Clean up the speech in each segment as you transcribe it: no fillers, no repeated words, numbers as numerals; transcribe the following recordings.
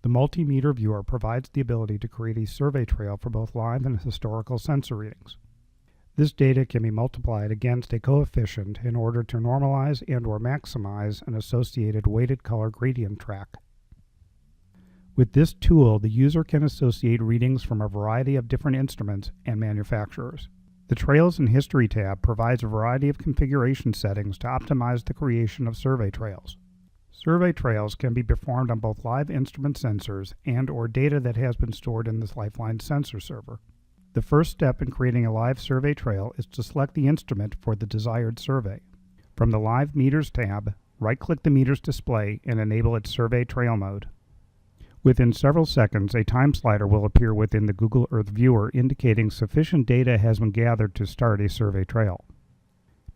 The MultiMeterViewer provides the ability to create a survey trail for both live and historical sensor readings. This data can be multiplied against a coefficient in order to normalize and/or maximize an associated weighted color gradient track. With this tool, the user can associate readings from a variety of different instruments and manufacturers. The Trails and History tab provides a variety of configuration settings to optimize the creation of survey trails. Survey trails can be performed on both live instrument sensors and/or data that has been stored in this Lifeline sensor server. The first step in creating a live survey trail is to select the instrument for the desired survey. From the Live Meters tab, right-click the meter's display and enable its survey trail mode. Within several seconds, a time slider will appear within the Google Earth viewer indicating sufficient data has been gathered to start a survey trail.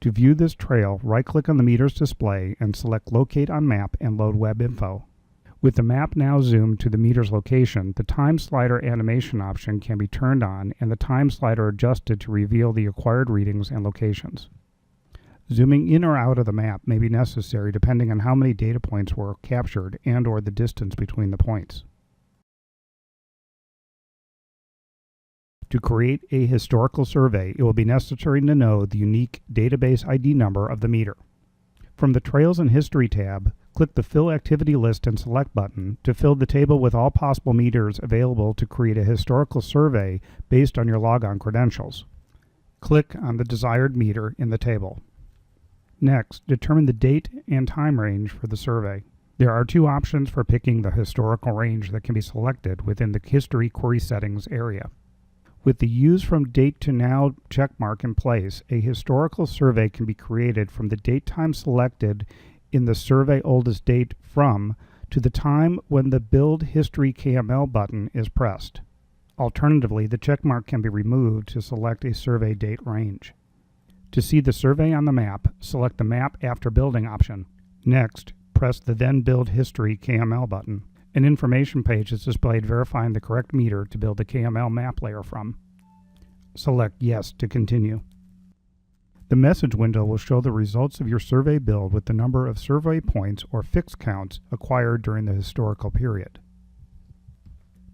To view this trail, right-click on the meter's display and select Locate on Map and Load Web Info. With the map now zoomed to the meter's location, the time slider animation option can be turned on and the time slider adjusted to reveal the acquired readings and locations. Zooming in or out of the map may be necessary depending on how many data points were captured and/or the distance between the points. To create a historical survey, it will be necessary to know the unique database ID number of the meter. From the Trails and History tab, click the Fill Activity List and Select button to fill the table with all possible meters available to create a historical survey based on your logon credentials. Click on the desired meter in the table. Next, determine the date and time range for the survey. There are two options for picking the historical range that can be selected within the History Query Settings area. With the Use from Date to Now checkmark in place, a historical survey can be created from the date time selected in the Survey Oldest Date From to the time when the Build History KML button is pressed. Alternatively, the checkmark can be removed to select a survey date range. To see the survey on the map, select the Map After Building option. Next, press the Then Build History KML button. An information page is displayed verifying the correct meter to build the KML map layer from. Select Yes to continue. The message window will show the results of your survey build with the number of survey points or fixed counts acquired during the historical period.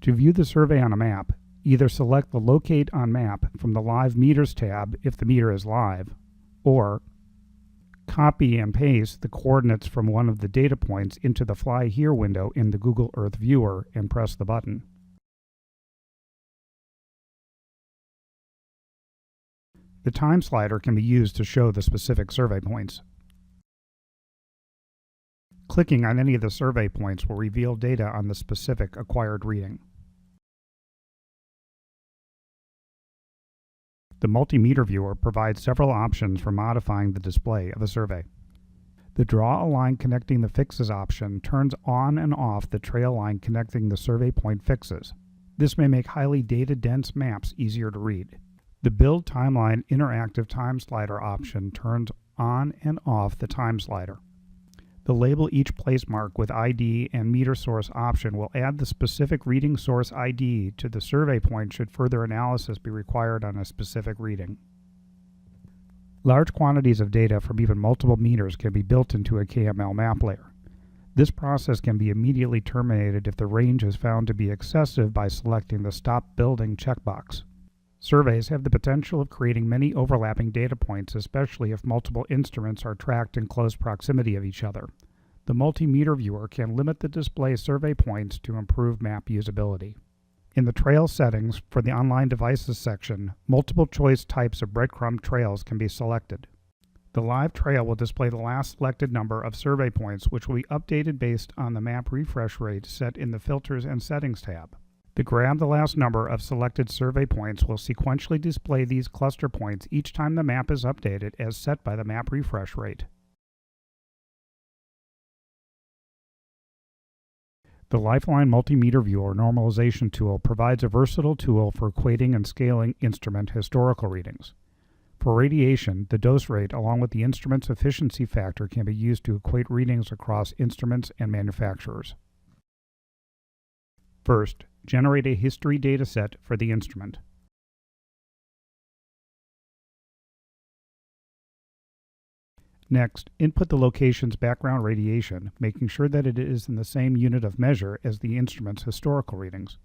To view the survey on a map, either select the Locate on Map from the Live Meters tab if the meter is live, or copy and paste the coordinates from one of the data points into the Fly Here window in the Google Earth viewer and press the button. The time slider can be used to show the specific survey points. Clicking on any of the survey points will reveal data on the specific acquired reading. The MultiMeterViewer provides several options for modifying the display of a survey. The Draw a Line Connecting the Fixes option turns on and off the trail line connecting the survey point fixes. This may make highly data-dense maps easier to read. The Build Timeline Interactive Time Slider option turns on and off the time slider. The Label Each Place Mark with ID and Meter Source option will add the specific reading source ID to the survey point should further analysis be required on a specific reading. Large quantities of data from even multiple meters can be built into a KML map layer. This process can be immediately terminated if the range is found to be excessive by selecting the Stop Building checkbox. Surveys have the potential of creating many overlapping data points, especially if multiple instruments are tracked in close proximity of each other. The MultiMeterViewer can limit the display survey points to improve map usability. In the Trail Settings for the Online Devices section, multiple choice types of breadcrumb trails can be selected. The live trail will display the last selected number of survey points, which will be updated based on the map refresh rate set in the Filters and Settings tab. The Grab the Last Number of Selected Survey Points will sequentially display these cluster points each time the map is updated as set by the map refresh rate. The Lifeline MultiMeterViewer Normalization tool provides a versatile tool for equating and scaling instrument historical readings. For radiation, the dose rate along with the instrument's efficiency factor can be used to equate readings across instruments and manufacturers. First, generate a history dataset for the instrument. Next, input the location's background radiation, making sure that it is in the same unit of measure as the instrument's historical readings.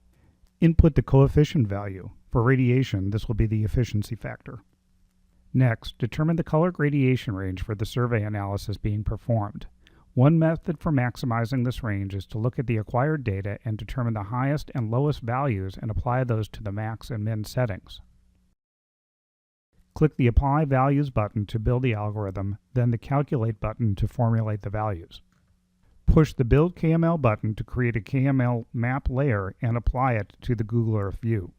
Input the coefficient value. For radiation, this will be the efficiency factor. Next, determine the color gradation range for the survey analysis being performed. One method for maximizing this range is to look at the acquired data and determine the highest and lowest values and apply those to the max and min settings. Click the Apply Values button to build the algorithm, then the Calculate button to formulate the values. Push the Build KML button to create a KML map layer and apply it to the Google Earth view.